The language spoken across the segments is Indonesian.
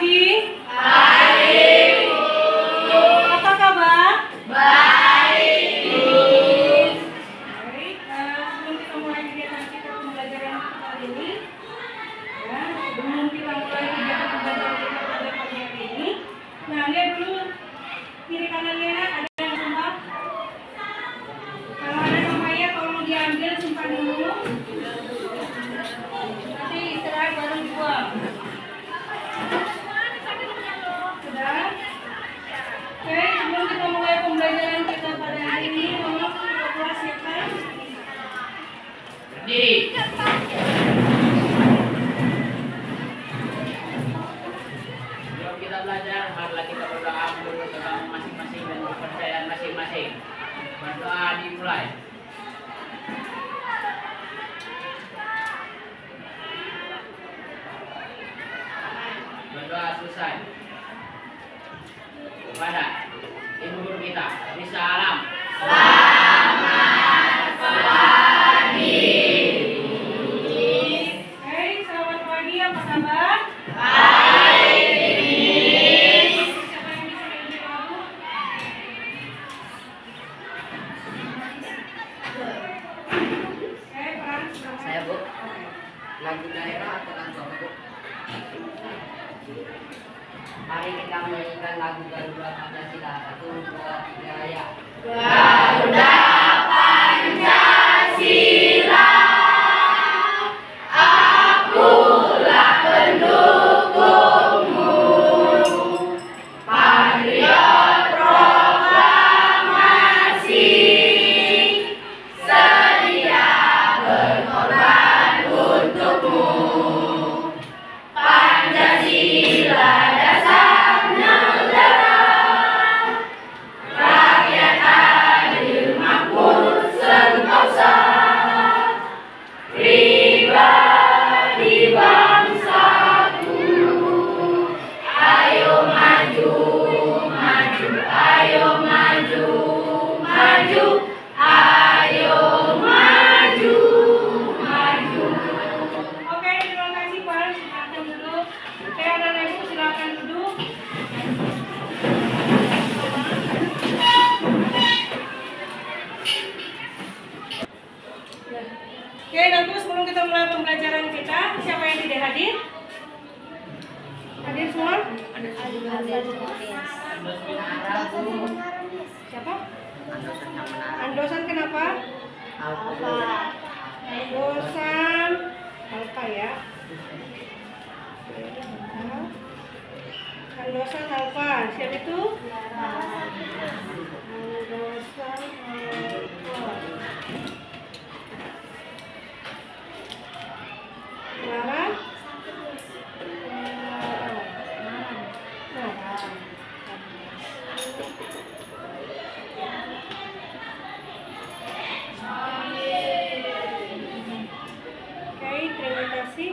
pagi. Baik. Apa kabar? Baik. Baik. Sebelum kita mulai kegiatan kita pembelajaran hari ini, ya, sebelum kita mulai kegiatan pembelajaran kita pada pagi hari ini, nah lihat dulu kiri kanannya ada yang sumpah. Kalau ada namanya tolong diambil, simpan dulu. Nanti istirahat baru dibuang. Sudah? Oke, sebelum kita mulai pembelajaran kita pada hari ini, tolong kita kelas siapkan. Berdiri. Sebelum kita belajar, marilah kita berdoa menurut agama masing-masing dan kepercayaan masing-masing. Berdoa dimulai. Berdoa selesai. Kepada Ibu Guru kita, Risa Alam. Selamat pagi. Oke, selamat pagi, apa kabar? Baik. Siapa yang bisa nyanyi lagu? Oke, peran Saya, Bu. Lagu daerah atau lagu apa, Bu? Mari kita menyanyikan lagu Garuda Pancasila. 1, 2, 3, ya. Garuda Pancasila, akulah pendukungmu. Patriot proklamasi, sedia berkorban untukmu. Pancasila dasar negara, rakyat adil makmur sentosa, pribadi bangsaku. Ayo maju, maju, ayo maju, maju, ayo maju, maju. Oke, terima kasih Pak. Silakan duduk. Oke, anak-anak ibu silakan duduk. Oke, nanti sebelum kita mulai pembelajaran kita, siapa yang tidak hadir? Hadir semua? Siapa? Andosan kenapa? Andosan Alfa ya. Andosan Alfa. Siapa itu? Andosan Alfa. Lara? Oke, terima kasih.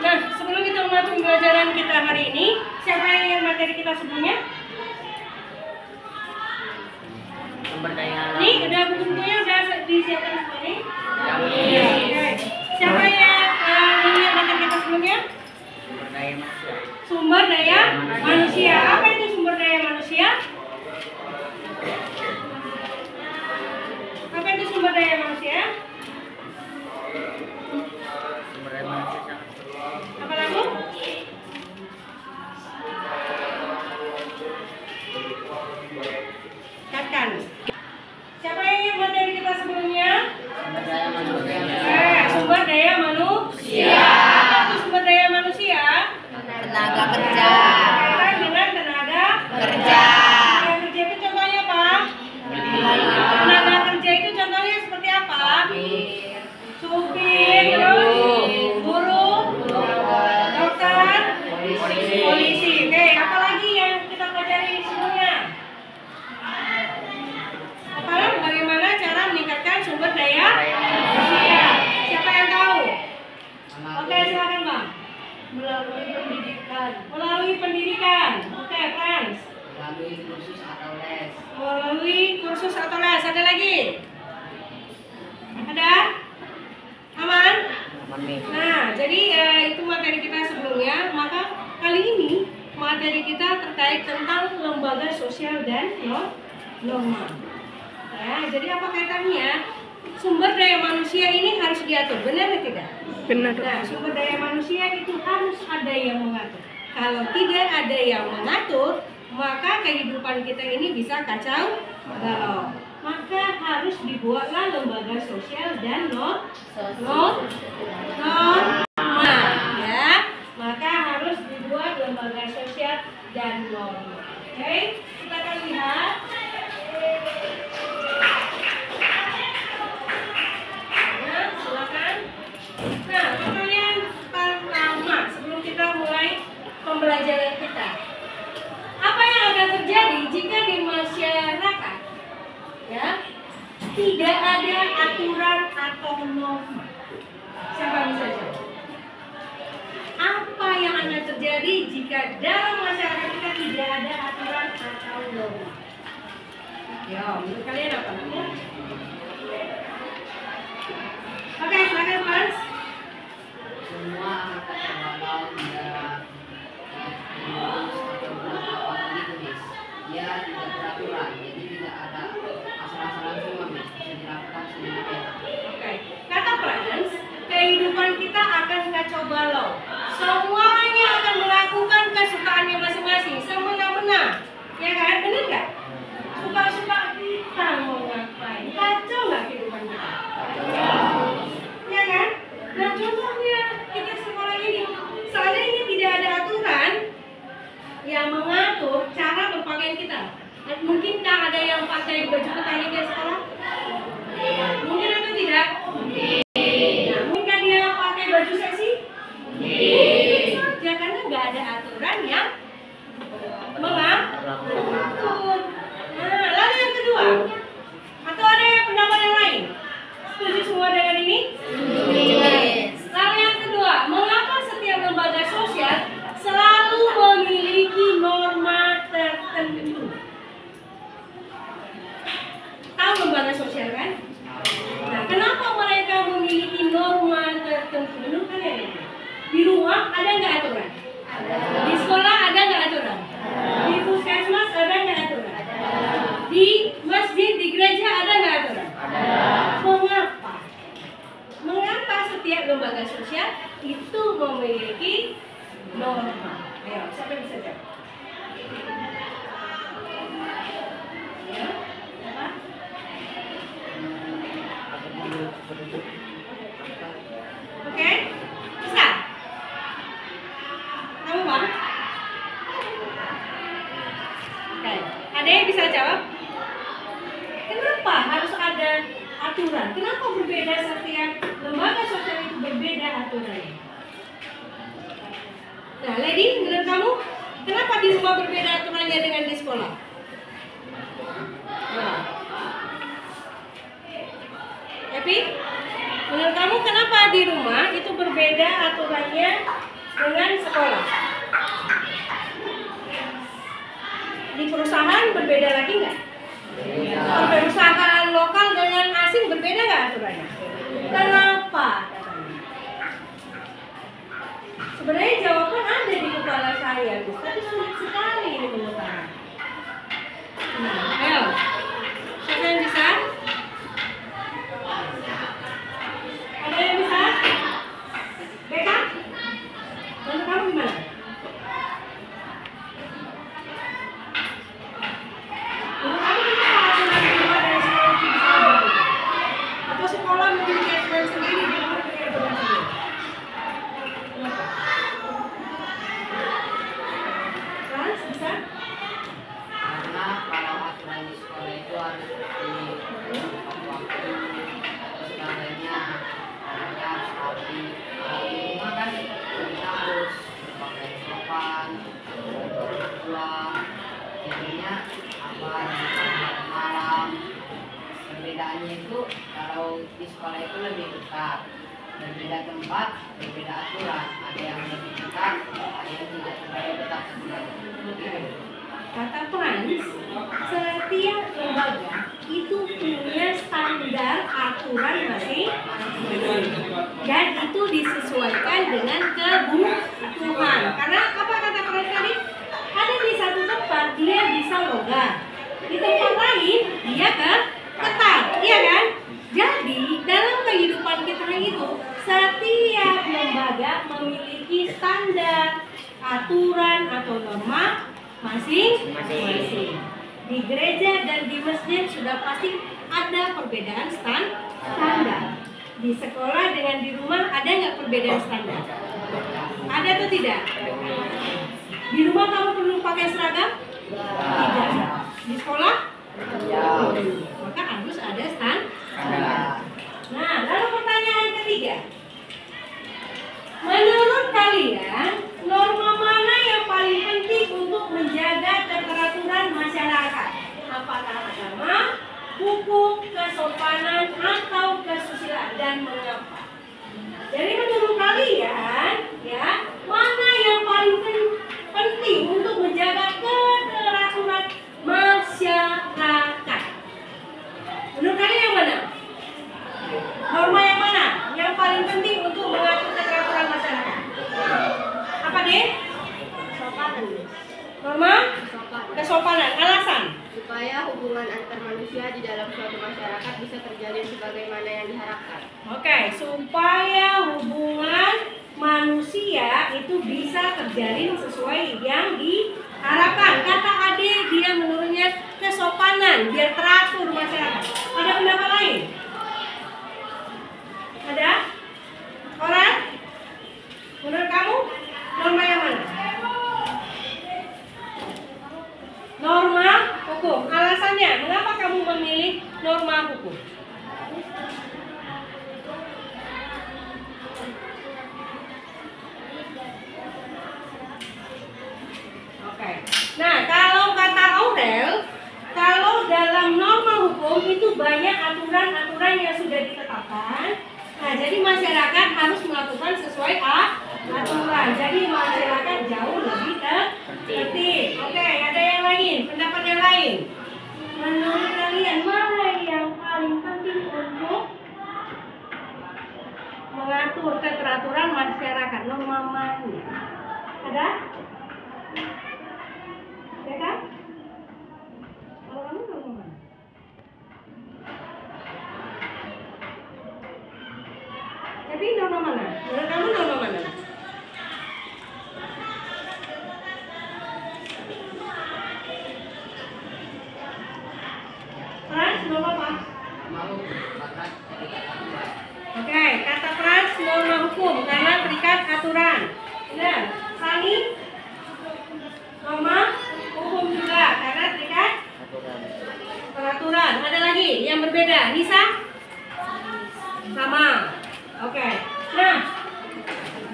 Nah, sebelum kita mulai pembelajaran kita hari ini, siapa yang ingat materi kita sebelumnya? Sumber daya alam. Nih, udah buku-bukunya udah disiapkan semua nih? Iya. Oke. Siapa yang ingat materi kita sebelumnya? Sumber daya manusia. Sumber daya manusia. Apa itu sumber daya manusia? Apa itu sumber daya manusia? Sumber daya manusia sangat Apa lagu? Katakan. Siapa yang ingat materi kita sebelumnya? sumber daya manusia. Sumber daya manusia. Apa itu sumber daya manusia? Tenaga kerja. Kaitan dengan tenaga Kerja. Tenaga kerja itu contohnya apa? Tenaga kerja itu contohnya seperti apa? Supir, terus guru, dokter, polisi. Oke, apa lagi yang kita pelajari sebelumnya? Apa? Bagaimana cara meningkatkan sumber daya manusia? Siapa yang tahu? Oke, silakan Bang. Melalui pendidikan. Melalui pendidikan. Oke, Frans. Melalui kursus atau les. Melalui kursus atau les. Ada lagi? Ada? Aman? Nah, jadi itu materi kita sebelumnya. Maka kali ini materi kita terkait tentang lembaga sosial dan norma. Ya, jadi apa kaitannya? Sumber daya manusia ini harus diatur, benar atau tidak? Benar. Nah, sumber daya manusia itu harus ada yang mengatur. Kalau tidak ada yang mengatur, maka kehidupan kita ini bisa kacau balau. Maka harus dibuatlah lembaga sosial dan norma, ya. Maka harus dibuat lembaga sosial dan norma. Oke, kita akan lihat. Nah, silakan. Nah, pertanyaan pertama sebelum kita mulai pembelajaran kita. Apa yang akan terjadi jika di masyarakat ya tidak ada aturan atau norma? Siapa yang bisa jawab? Apa yang akan terjadi jika dalam masyarakat kita tidak ada aturan atau norma? Ya, menurut kalian apa? Oke, silakan Mas. Semua akan terbalau tidak dia tidak beraturan, jadi tidak ada asal-asalan semua bisa dilakukan sendiri. Oke, kata Frans, kehidupan kita akan kacau balau. Semuanya akan melakukan kesukaannya masing-masing, semena-mena. Ya kan? Benar nggak? Suka-suka kita mau ngapain? Kacau nggak kehidupan kita? Ya kan? Nah, contohnya kita sekolah ini, seandainya tidak ada aturan yang mengatur cara berpakaian kita. Mungkinkah ada yang pakai baju petani di sekolah? Mungkin atau tidak? Nah, mungkinkah dia pakai baju seksi? Mungkin saja, karena nggak ada aturan yang mengatur. Nah, lalu yang kedua, atau ada yang pendapat yang lain? Setuju semua dengan ini? Lalu yang kedua, mengapa setiap lembaga sosial selalu memiliki norma tertentu? Tahu lembaga sosial kan? Nah, kenapa mereka memiliki norma tertentu? Menurut kalian? Di rumah ada nggak aturan? Di sekolah ada nggak aturan? Di puskesmas ada nggak aturan? Di masjid, di gereja ada nggak aturan? Mengapa? Mengapa setiap lembaga sosial itu memiliki norma? Ayo, siapa yang bisa jawab? Ya, apa? Oke, bisa? Kamu Bang? Oke, ada yang bisa jawab? Kenapa harus ada aturan? Kenapa berbeda setiap lembaga sosial itu berbeda aturannya? Nah, Lady, menurut kamu, kenapa di rumah berbeda aturannya dengan di sekolah? Nah. Epi, menurut kamu kenapa di rumah itu berbeda aturannya dengan sekolah? Di perusahaan berbeda lagi nggak? Perusahaan lokal dengan asing berbeda nggak aturannya? Kenapa? Sebenarnya jawaban ada di kepala saya, tapi sulit sekali ini mengutarakan. Nah, ayo, siapa yang bisa? Ada yang bisa? Beka? Menurut kamu gimana? Menurut kamu kenapa aturan di rumah dari sekolah itu bisa berbeda? Atau sekolah memiliki aturan sendiri di rumah memiliki aturan sendiri? Frans, bisa? Karena kalau aturan di sekolah itu harus di waktu atau sebagainya, mereka harus rapi. Kalau di rumah kan kita harus pakai sopan, pulang, jadinya apa malam. Perbedaannya itu kalau di sekolah itu lebih dekat, berbeda tempat, berbeda aturan. Ada yang lebih dekat, ada yang tidak terlalu dekat aturan. Kata Frans, setiap lembaga itu punya standar aturan masing-masing dan itu disesuaikan dengan kebutuhan. Karena apa kata Fred tadi? Ada di satu tempat dia bisa longgar, di tempat lain dia ketat, iya kan? Jadi dalam kehidupan kita itu setiap lembaga memiliki standar, aturan atau norma masing-masing. Di gereja dan di masjid sudah pasti ada perbedaan standar. Di sekolah dengan di rumah ada nggak perbedaan standar? Ada atau tidak? Di rumah kamu perlu pakai seragam? Tidak. Di sekolah? Maka harus ada standar. Nah, lalu pertanyaan ketiga. Menurut kalian, norma mana yang paling penting untuk menjaga keteraturan masyarakat? Apakah agama, hukum, kesopanan, atau kesusilaan, dan mengapa? Jadi menurut kalian, ya, mana yang paling penting untuk menjaga keteraturan masyarakat? Menurut kalian yang mana? Norma yang mana yang paling penting untuk mengatur keteraturan masyarakat? Apa deh? Kesopanan. Norma? Kesopanan. Alasan? Supaya hubungan antar manusia di dalam suatu masyarakat bisa terjalin sebagaimana yang diharapkan. Oke, supaya hubungan manusia itu bisa terjalin sesuai yang diharapkan. Kata Ade, dia menurutnya kesopanan biar teratur masyarakat. Ada pendapat lain? Ada? Orang? Menurut kamu norma yang mana? Norma hukum. Alasannya, mengapa kamu memilih norma hukum? Oke. Nah, kalau kata Aurel, kalau dalam norma hukum itu banyak aturan-aturan yang sudah ditetapkan. Nah, jadi masyarakat harus melakukan sesuai aturan. Jadi masyarakat jauh lebih tertib. Oke, ada yang lain, pendapat yang lain. Menurut kalian mana yang paling penting untuk mengatur keteraturan masyarakat? Norma mana? Ada? Ya kan? Kalau kamu norma mana? Tapi norma mana? Menurut kamu norma mana? Frans, norma apa? Oke, kata Frans norma hukum karena terikat aturan. Benar. Sani? Norma hukum juga karena terikat peraturan. Ada lagi yang berbeda? Nisa? Sama. Oke. Nah,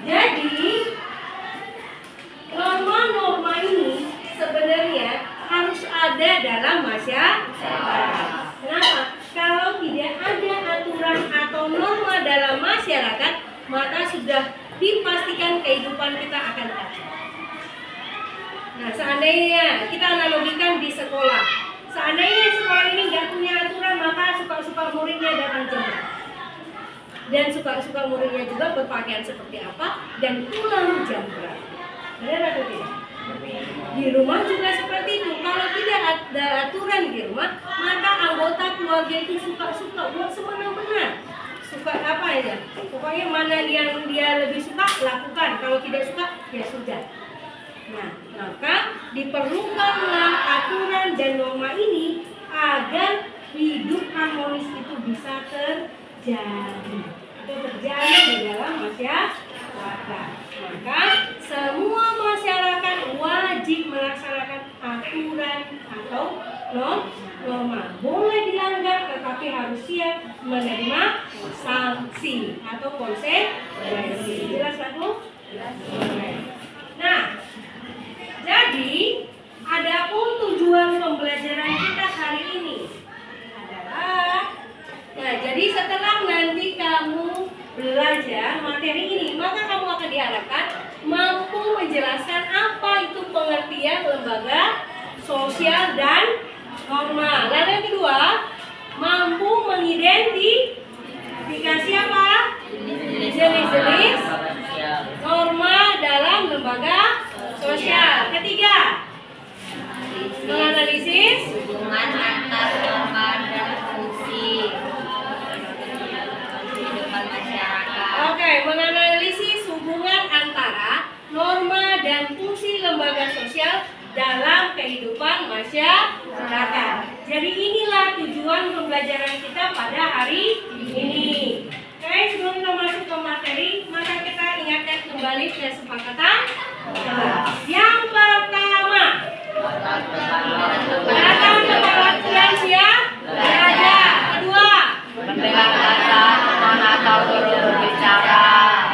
jadi norma-norma ini sebenarnya harus ada dalam masyarakat. Kenapa? Kalau tidak ada aturan atau norma dalam masyarakat, maka sudah dipastikan kehidupan kita akan kacau. Nah, seandainya kita analogikan di sekolah, seandainya sekolah ini nggak punya aturan, maka suka-suka muridnya datang jam dan suka-suka muridnya juga berpakaian seperti apa dan pulang jam berapa. Benar atau tidak? Di rumah juga seperti itu. Kalau tidak ada aturan di rumah, maka anggota keluarga itu suka-suka buat semena-mena. Suka apa aja? Pokoknya mana yang dia lebih suka lakukan. Kalau tidak suka ya sudah. Nah, maka diperlukanlah aturan dan norma ini agar hidup harmonis itu bisa terjadi. Itu terjadi di dalam masyarakat. Maka semua masyarakat wajib melaksanakan aturan atau norma. Boleh dilanggar tetapi harus siap menerima sanksi atau konsekuensi. Jelas aku? Nah, jadi adapun tujuan pembelajaran kita hari ini adalah, nah jadi setelah nanti kamu belajar materi ini, maka kamu akan diharapkan mampu menjelaskan apa itu pengertian lembaga sosial dan norma. Lalu yang kedua, mampu mengidentifikasi apa? Jenis-jenis norma dalam lembaga sosial. Ketiga, menganalisis hubungan antar norma dan fungsi kehidupan masyarakat. Oke, menganalisis hubungan antara norma dan fungsi lembaga sosial dalam kehidupan masyarakat. Jadi inilah tujuan pembelajaran kita pada hari ini. Oke, sebelum kita masuk ke materi, maka kita ingatkan kembali kesepakatan. Yang pertama, datang ke perhatian siap belajar. Kedua, mendengar kata atau berbicara.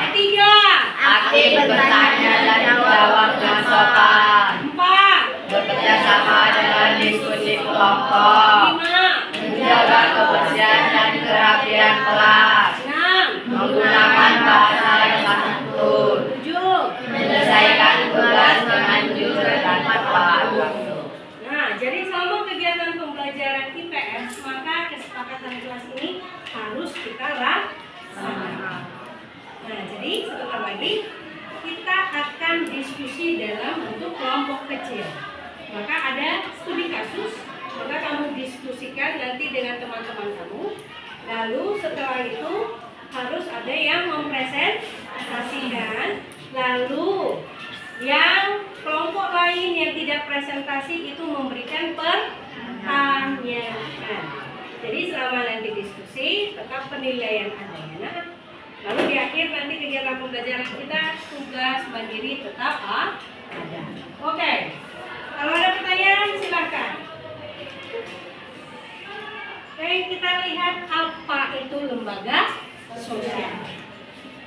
ketiga, Aktif bertanya dan menjawab dengan sopan. empat, Bekerja sama dengan diskusi kelompok. lima, Menjaga kebersihan dan kerapian kelas. enam, Menggunakan bahasa yang santun. tujuh. Menyelesaikan tugas dengan jujur dan tepat waktu. Nah, jadi selama kegiatan pembelajaran IPS, maka kesepakatan kelas ini harus kita laksanakan. Nah, jadi sebentar lagi kita akan diskusi dalam bentuk kelompok kecil. Maka ada studi kasus, maka kamu diskusikan nanti dengan teman-teman kamu. Lalu setelah itu harus ada yang mempresentasikan. Lalu yang kelompok lain yang tidak presentasi itu memberikan pertanyaan. Jadi selama nanti diskusi tetap penilaian ada. Lalu di akhir nanti kegiatan pembelajaran kita tugas mandiri tetap ada. Oke. Kalau ada pertanyaan silakan. Oke, kita lihat apa itu lembaga sosial.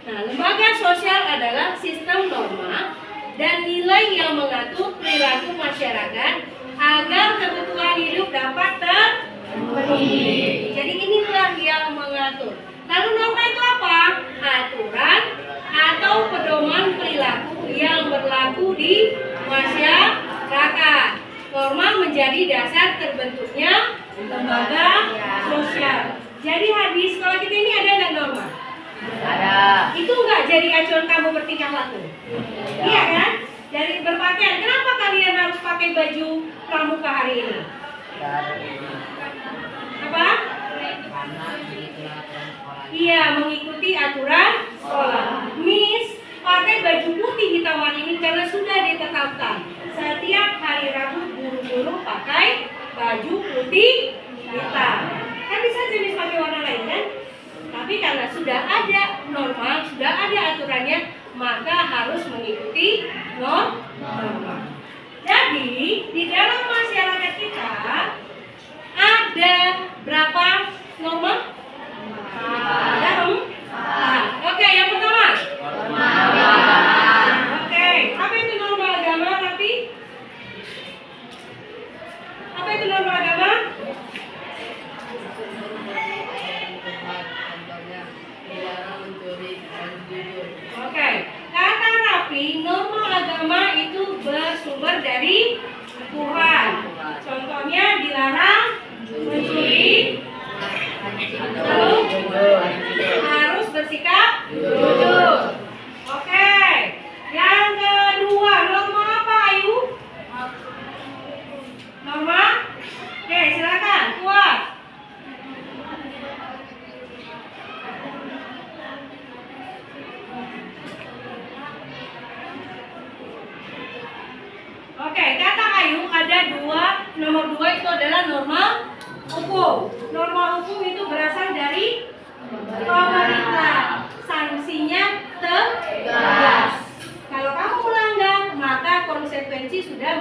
Nah, lembaga sosial adalah sistem norma dan nilai yang mengatur perilaku masyarakat agar kebutuhan hidup dapat terpenuhi. Jadi inilah yang mengatur. Lalu norma itu apa? Aturan atau pedoman perilaku yang berlaku di masyarakat. Norma menjadi dasar terbentuknya lembaga sosial. Jadi di sekolah kita ini ada nggak norma? Ada. Itu nggak jadi acuan kamu bertingkah laku? Iya kan? Dari berpakaian. Kenapa kalian harus pakai baju pramuka hari ini? Apa? Iya, mengikuti aturan sekolah. Miss, pakai baju putih hitam hari ini karena sudah ditetapkan. Setiap hari Rabu guru-guru pakai baju putih hitam. Kan bisa jenis pakai warna lain kan? Tapi karena sudah ada norma, sudah ada aturannya, maka harus mengikuti norma. Jadi di dalam masyarakat kita ada berapa norma? Ada empat. Oke, yang pertama. Oke, apa itu norma agama, Rafi? Apa itu norma agama? Oke, kata Rafi, norma agama itu bersumber dari Tuhan. Contohnya dilarang mencuri, lalu harus bersikap jujur. Oke, yang kedua, norma apa, Ayu? Norma? Oke, silakan, kuat. Oke, kata Ayu ada dua. Nomor 2 itu adalah norma hukum. Norma hukum itu berasal dari pemerintah. Sanksinya tegas. Kalau kamu melanggar, maka konsekuensi sudah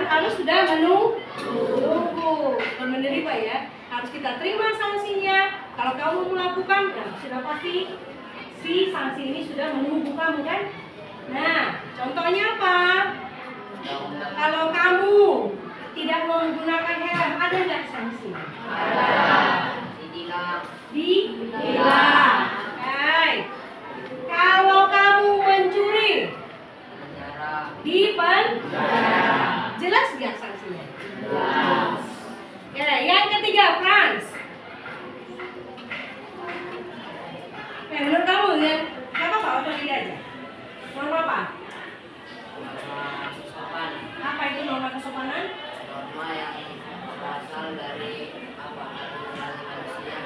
harus sudah menunggu. Menerima ya. Harus kita terima sanksinya. Kalau kamu melakukan, nah, sudah pasti si sanksi ini sudah menunggu kamu kan? Nah, contohnya apa? Kalau kamu tidak menggunakan helm, ada nggak sanksi? Ditilang. Oke. Kalau kamu mencuri, dipenjara. Jelas nggak sanksinya? Jelas. Ya, yang ketiga, aja. Norma apa? Norma kesopanan. Apa itu norma kesopanan? Norma yang berasal dari apa? Nurani manusia.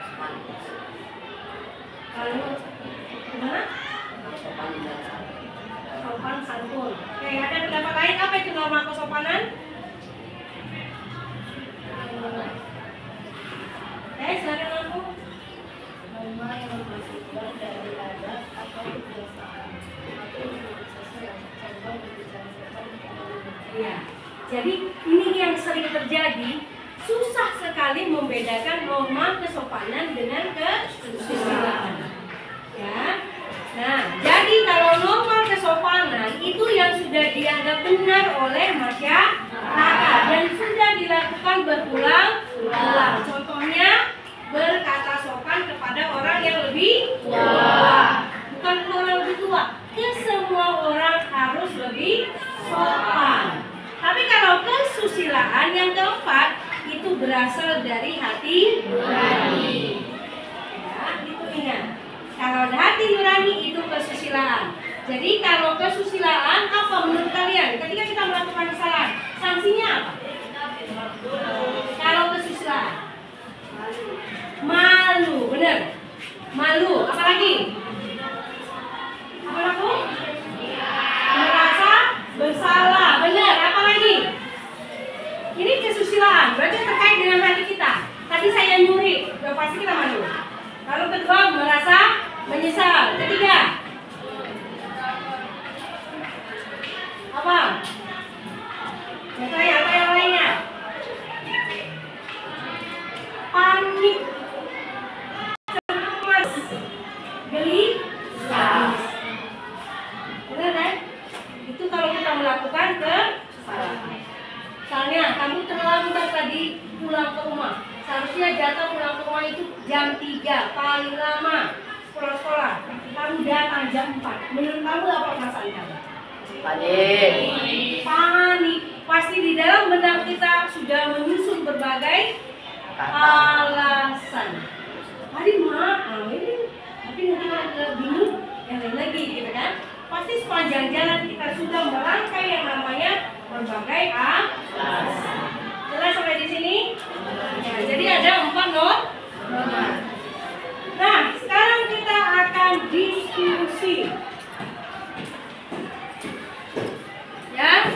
Sopan. Lalu gimana? Sopan dan santun. Sopan santun. Oke, ada pendapat lain apa itu norma kesopanan? Silakan aku. Norma yang bersumber dari adat atau kebiasaan atau organisasi yang condong berbicara sopan kepada umum. Iya. Jadi ini yang sering terjadi, susah sekali membedakan norma kesopanan dengan kesusilaan. Ya. Nah, jadi kalau norma kesopanan itu yang sudah dianggap benar oleh masyarakat dan sudah dilakukan berulang-ulang. Contohnya berkata sopan kepada orang yang lebih tua. Bukan orang lebih tua, ke semua orang harus lebih sopan. Tapi kalau kesusilaan yang keempat itu berasal dari hati nurani. Ya, itu ingat. Kalau hati nurani itu kesusilaan. Jadi kalau kesusilaan apa menurut kalian? Ketika kita melakukan kesalahan, sanksinya apa? Kalau kesusilaan, malu, benar? Malu, apa lagi? Apa aku? Merasa bersalah, benar? Apa lagi? Ini kesusilaan, berarti terkait dengan hati kita. Tadi saya nyuri, udah pasti kita malu. Lalu kedua, merasa menyesal. Ketiga, apa? Misalnya apa yang lainnya? Panik, cemas, gelisah. Benar kan? Itu kalau kita melakukan kesalahan. Misalnya kamu terlambat tadi pulang ke rumah. Seharusnya jadwal pulang ke rumah itu jam 3 paling lama sekolah. Kamu datang jam 4. Menurut kamu apa perasaan kamu? Panik. Pasti di dalam benak kita sudah menyusun berbagai alasan. Tadi maaf ini, tapi nanti kalau bingung yang lain lagi, gitu kan? Pasti sepanjang jalan kita sudah merangkai yang namanya berbagai alasan. Jelas sampai di sini? Ya, jadi ada 4 norma. Nah, sekarang kita akan diskusi. Ya,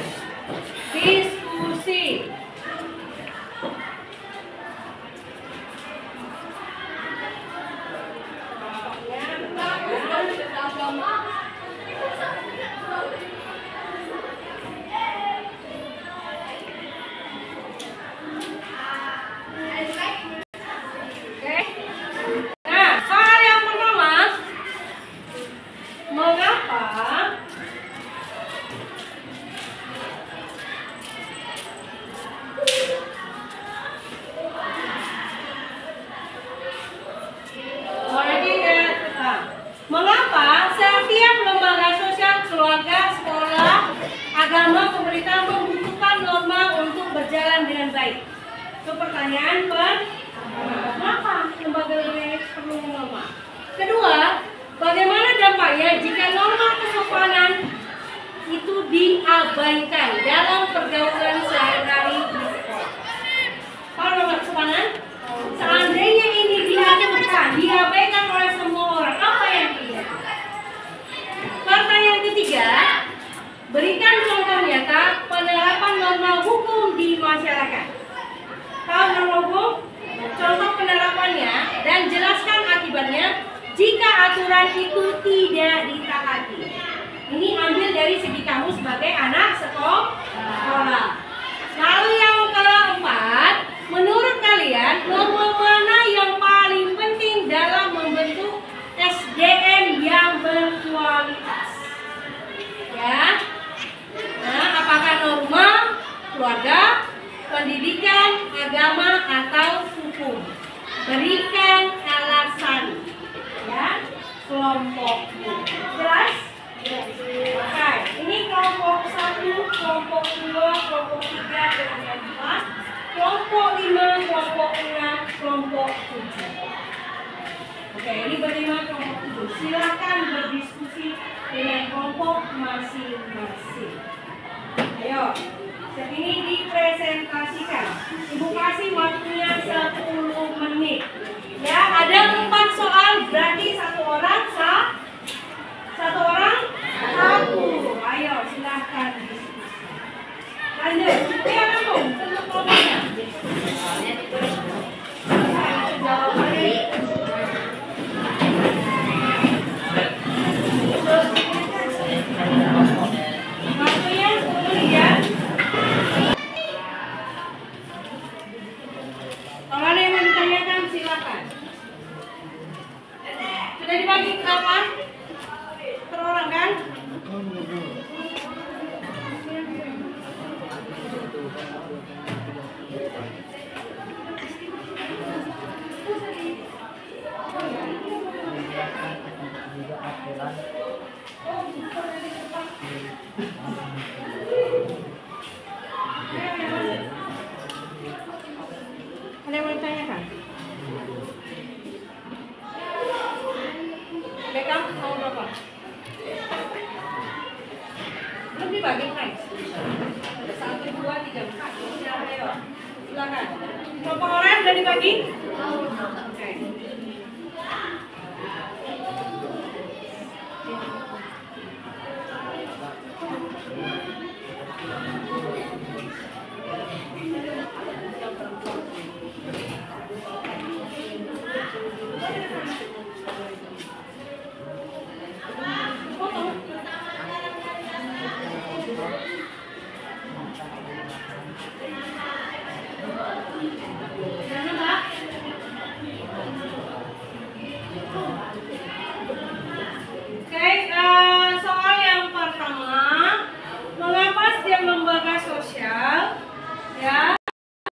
diskusi. Nah, soal yang pertama, mengapa mengapa setiap lembaga sosial, keluarga, sekolah, agama, pemerintah membutuhkan norma untuk berjalan dengan baik? Itu pertanyaan kenapa lembaga ini perlu norma? Kedua, bagaimana dampaknya jika norma kesopanan itu diabaikan dalam pergaulan sehari-hari di sekolah? Kalau norma kesopanan, seandainya ini diabaikan oleh semua orang, apa yang terjadi? Pertanyaan ketiga, berikan contoh nyata penerapan norma hukum di masyarakat. Tahu norma hukum? Contoh penerapannya dan jelaskan akibatnya jika aturan itu tidak ditaati. Ini ambil dari segi kamu sebagai anak sekolah. Lalu yang keempat, menurut kalian norma mana yang paling penting dalam membentuk SDM yang berkualitas? Ya. Nah, apakah norma keluarga, pendidikan, agama, atau hukum? Berikan alasan. Ya, kelompoknya. Jelas? Oke, ini kelompok 1, kelompok 2, kelompok 3, kelompok 4, kelompok 5, kelompok 6, kelompok 7. Oke, ini bagaimana kelompok 7? Silakan berdiskusi dengan kelompok masing-masing. Ayo, set ini dipresentasikan. Ibu kasih waktunya 10 menit. Ya, ada 4 soal, berarti satu orang satu. Ayo, silakan diskusi. Lanjut. Ya, kamu untuk kelompoknya. Soalnya ditulis dulu. Jawabannya. Waktunya 10 menit ya. Kalau ada yang mau ditanyakan silakan. Sudah dibagi berapa? Per orang kan? Ada yang mau ditanyakan? Beckham mau berapa? Belum dibagi, Max. Ada 1, 2, 3, 4. Ya, ayo. Silakan. Berapa orang sudah dibagi? Oke.